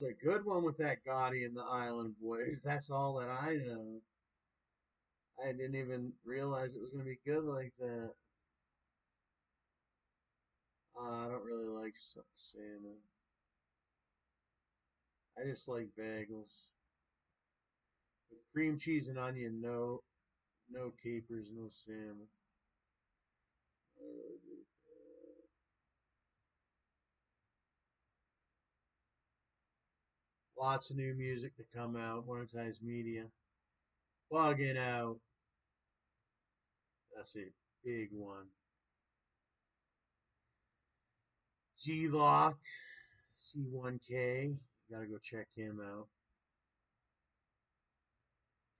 It's a good one with that Gotti and the Island Boys. That's all that I know. I didn't even realize it was going to be good like that. I don't really like salmon. I just like bagels with cream cheese and onion. No, no capers, no salmon. Lots of new music to come out. Monetize media. Bugging out. That's a big one. G Lock, C1K. You gotta go check him out.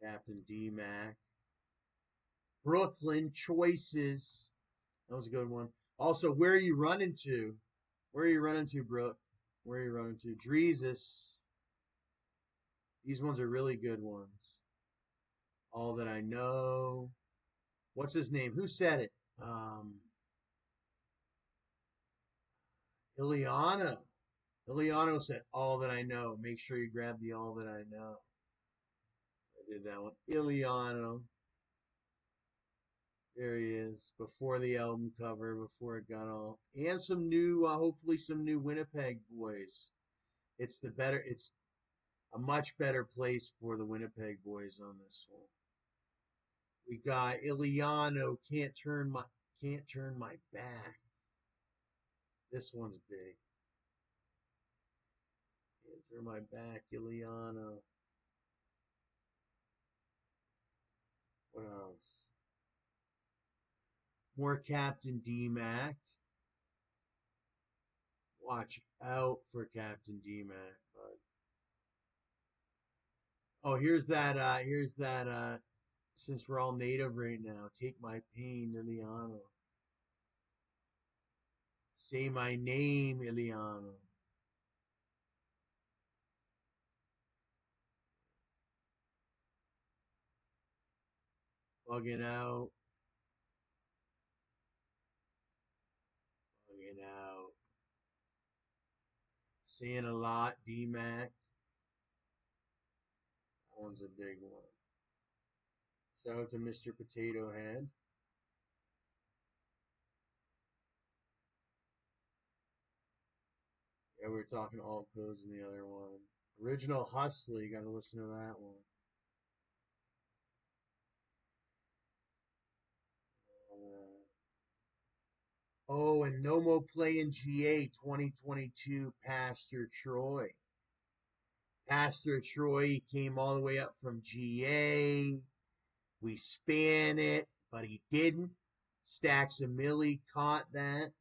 Captain D Mac. Brooklyn Choices. That was a good one. Also, where are you running to? Where are you running to, Brooke? Where are you running to? Dreezus. These ones are really good ones. All that I know. What's his name? Who said it? Iliana. Iliano said, all that I know. Make sure you grab the all that I know. I did that one. Iliano. There he is. Before the album cover, before it got all. And some new, hopefully some new Winnipeg boys. It's a much better place for the Winnipeg boys on this one. We got Iliano, can't turn my back. This one's big. Can't turn my back, Iliano. What else? More Captain D-Mac. Watch out for Captain D-Mac, bud. Oh, here's that since we're all native right now, take my pain, Iliano. Say my name, Iliano. Bugging out, bugging out. Saying a lot, D-Mac. That one's a big one. Shout out to Mr. Potato Head. Yeah, we were talking alt codes in the other one. Original Hustler, you got to listen to that one. Uh, oh, and No Mo Play in GA 2022, Pastor Troy. Pastor Troy came all the way up from GA. We span it, but he didn't. Stacks of Millie caught that.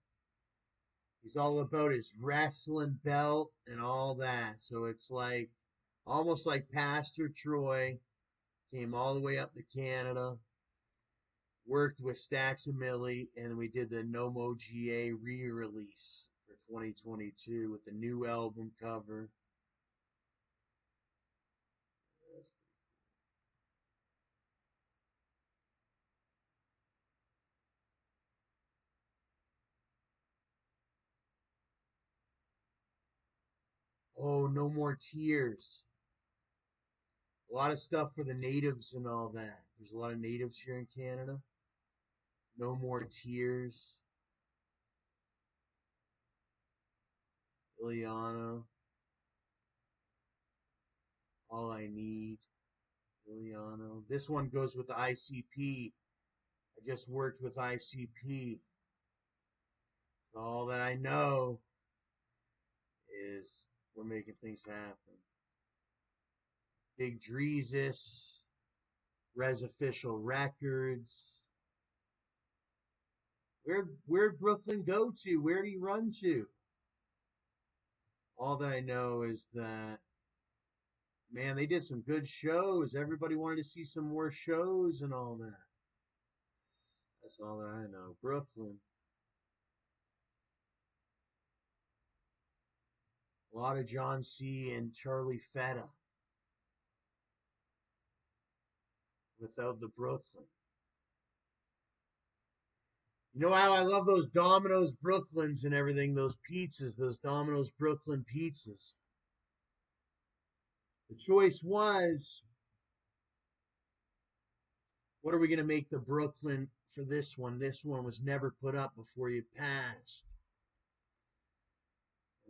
He's all about his wrestling belt and all that. So it's like almost like Pastor Troy came all the way up to Canada, worked with Stacks and Millie, and we did the No Mo GA re-release for 2022 with the new album cover. Oh, No More Tears. A lot of stuff for the natives and all that. There's a lot of natives here in Canada. No More Tears. Ileana. All I Need. Ileana. This one goes with the ICP. I just worked with ICP. So all that I know is we're making things happen. Big Dreezus. Res Official Records. Where'd Brooklyn go to? Where'd he run to? All that I know is that man, they did some good shows. Everybody wanted to see some more shows and all that. That's all that I know. Brooklyn. A lot of John C. and Charlie Fetta without the Brooklyn. You know how I love those Domino's Brooklyns and everything, those pizzas, those Domino's Brooklyn pizzas. choice was, what are we going to make the Brooklyn for this one? This one was never put up before you passed.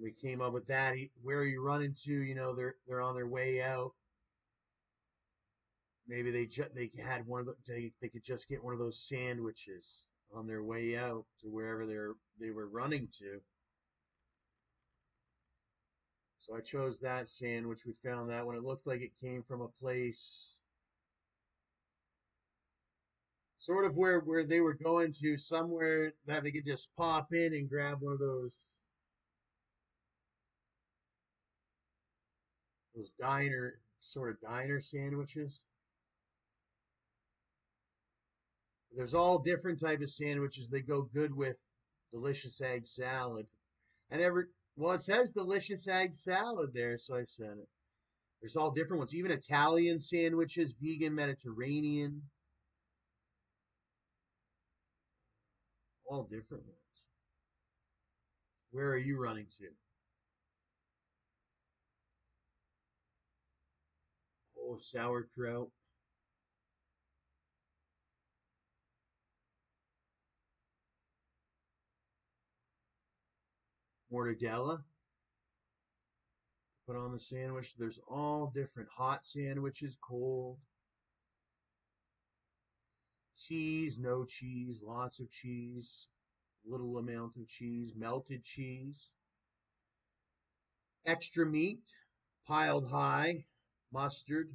We came up with that. Where are you running to? You know, they're on their way out. Maybe they had one of they could just get one of those sandwiches on their way out to wherever they were running to. So I chose that sandwich. We found that one. It looked like it came from a place sort of where they were going to, somewhere that they could just pop in and grab one of those diner sandwiches. There's all different type of sandwiches. They go good with delicious egg salad. And well, it says delicious egg salad there, so I said it. There's all different ones, even Italian sandwiches, vegan, Mediterranean, all different ones. Where are you running to? Oh, sauerkraut. Mortadella. Put on the sandwich. There's all different hot sandwiches, cold. Cheese, no cheese, lots of cheese, little amount of cheese, melted cheese. Extra meat, piled high, mustard,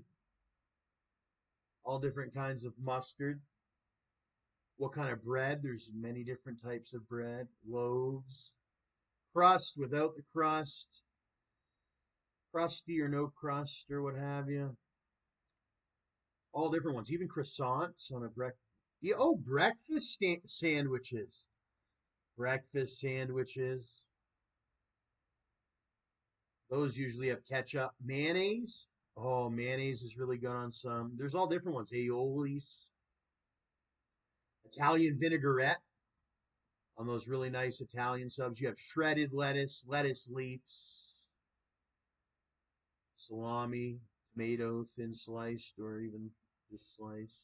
all different kinds of mustard. What kind of bread? There's many different types of bread. Loaves, crust, without the crust, crusty or no crust or what have you. All different ones, even croissants on a breakfast. Yeah, oh, breakfast sandwiches. Breakfast sandwiches. Those usually have ketchup. Mayonnaise. Oh, mayonnaise is really good on some. There's all different ones. Aiolis. Italian vinaigrette on those really nice Italian subs. You have shredded lettuce, lettuce leaves, salami, tomato, thin sliced or even just sliced.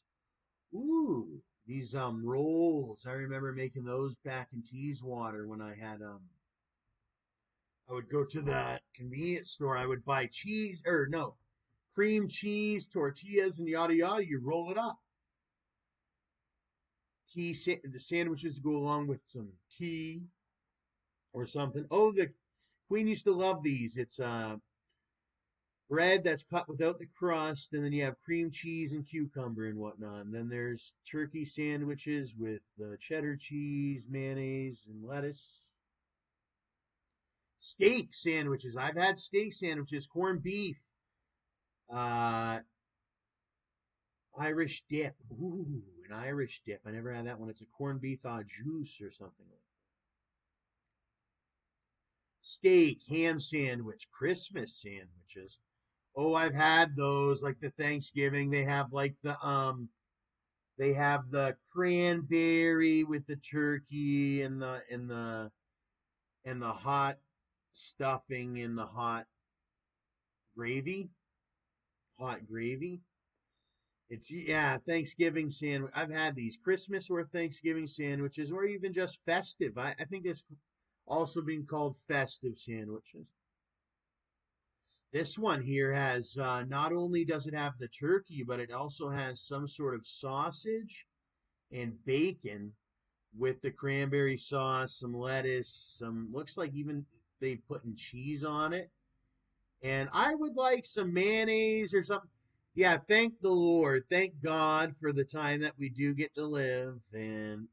Ooh, these rolls. I remember making those back in Teeswater when I had I would go to the convenience store. I would buy cheese or no, cream cheese, tortillas, and yada yada. You roll it up. The sandwiches go along with some tea or something. Oh, the Queen used to love these. It's bread that's cut without the crust, and then you have cream cheese and cucumber and whatnot. And then there's turkey sandwiches with cheddar cheese, mayonnaise, and lettuce. Steak sandwiches. I've had steak sandwiches, corned beef, uh, Irish dip. Ooh, an Irish dip. I never had that one. It's a corned beef au jus or something like that. Steak, ham sandwich, Christmas sandwiches. Oh, I've had those like the Thanksgiving. They have the cranberry with the turkey and the hot stuffing and the gravy, hot gravy. It's yeah, Thanksgiving sandwich. I've had these Christmas or Thanksgiving sandwiches, or even just festive. I think it's also being called festive sandwiches. This one here has not only does it have the turkey, but it also has some sort of sausage and bacon with the cranberry sauce, some lettuce, some looks like even they put in cheese on it. And I would like some mayonnaise or something. Yeah, thank the Lord. Thank God for the time that we do get to live. And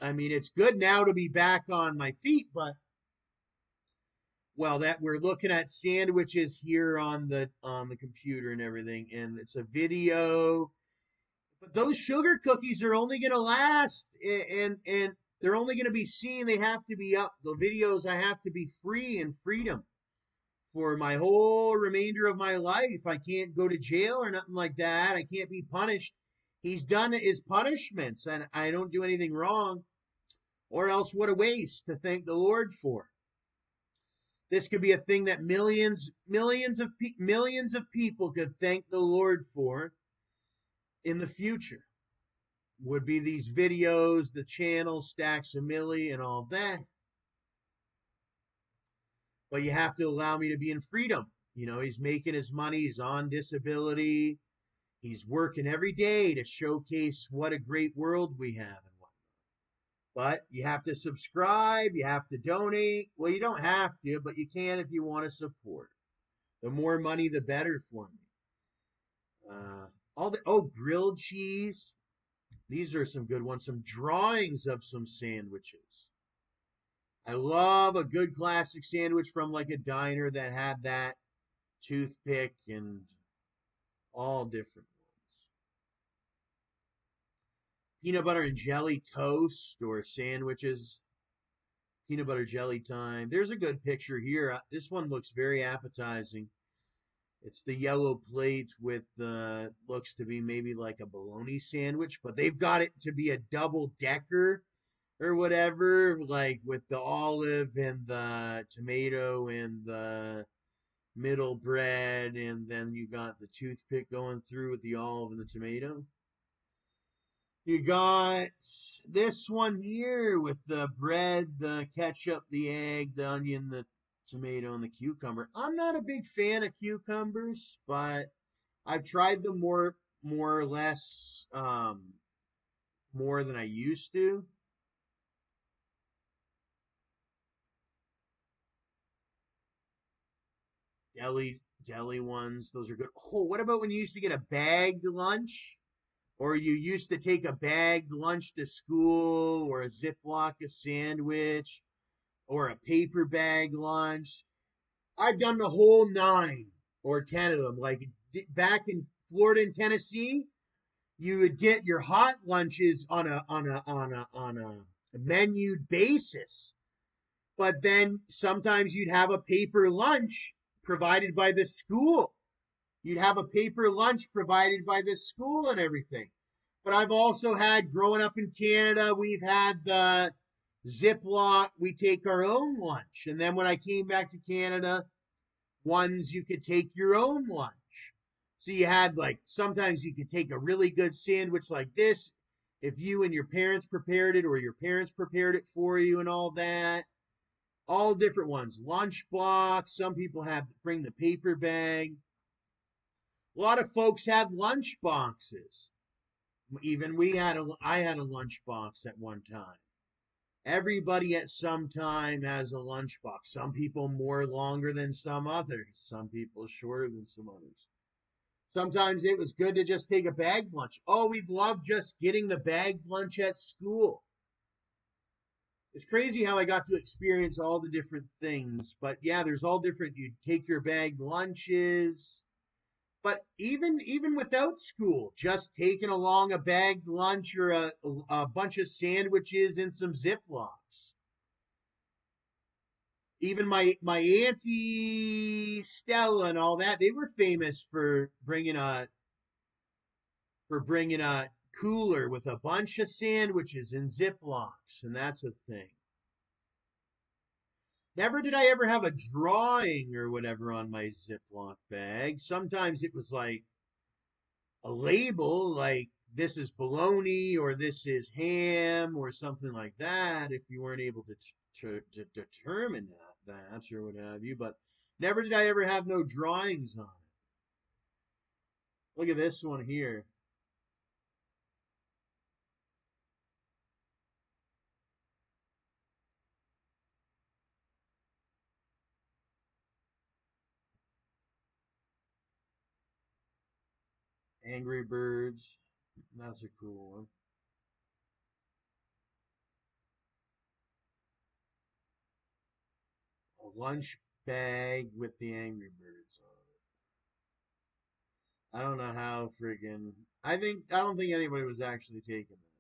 I mean, it's good now to be back on my feet, but well, that we're looking at sandwiches here on the computer and everything, and it's a video. But those sugar cookies are only going to last, and they're only going to be seen. They have to be up. The videos I have to be free and freedom for my whole remainder of my life. I can't go to jail or nothing like that. I can't be punished. He's done his punishments, and I don't do anything wrong, or else what a waste to thank the Lord for. This could be a thing that millions of people could thank the Lord for in the future. Would be these videos, the channel, Stacks a Milli, and all that. But you have to allow me to be in freedom. You know, he's making his money, he's on disability, he's working every day to showcase what a great world we have and whatnot. But you have to subscribe, you have to donate. Well, you don't have to, but you can if you want to support. The more money, the better for me. All the grilled cheese. These are some good ones. Some drawings of some sandwiches. I love a good classic sandwich from like a diner that had that toothpick and all different ones. Peanut butter and jelly toast or sandwiches. Peanut butter jelly time. There's a good picture here. This one looks very appetizing. It's the yellow plate with looks to be maybe like a bologna sandwich, but they've got it to be a double decker or whatever, like with the olive and the tomato and the middle bread, and then you got the toothpick going through with the olive and the tomato. You got this one here with the bread, the ketchup, the egg, the onion, the tomato, and the cucumber. I'm not a big fan of cucumbers, but I've tried them more or less more than I used to. Deli ones, those are good. Oh, what about when you used to get a bagged lunch? Or you used to take a bagged lunch to school, or a Ziploc a sandwich, or a paper bag lunch. I've done the whole nine or 10 of them. Like back in Florida and Tennessee, you would get your hot lunches on a menued basis. But then sometimes you'd have a paper lunch provided by the school. You'd have a paper lunch provided by the school and everything. But I've also had, growing up in Canada, we've had the Ziploc, we take our own lunch. And then when I came back to Canada, ones you could take your own lunch. So you had like, sometimes you could take a really good sandwich like this if you and your parents prepared it, or your parents prepared it for you and all that. All different ones. Lunch box. Some people have bring the paper bag. A lot of folks had lunch boxes. Even I had a lunch box at one time. Everybody at some time has a lunch box. Some people more longer than some others. Some people shorter than some others. Sometimes it was good to just take a bagged lunch. Oh, we loved just getting the bagged lunch at school. It's crazy how I got to experience all the different things. But yeah, there's all different. You take your bagged lunches. But even without school, just taking along a bagged lunch or a bunch of sandwiches and some Ziplocs. Even my auntie Stella and all that, they were famous for bringing a cooler with a bunch of sandwiches and Ziplocs, and that's a thing. Never did I ever have a drawing or whatever on my Ziploc bag. Sometimes it was like a label, like this is bologna or this is ham or something like that, if you weren't able to determine that or what have you. But never did I ever have no drawings on it. Look at this one here. Angry Birds. That's a cool one. A lunch bag with the Angry Birds on it. I don't know how friggin' I don't think anybody was actually taking that.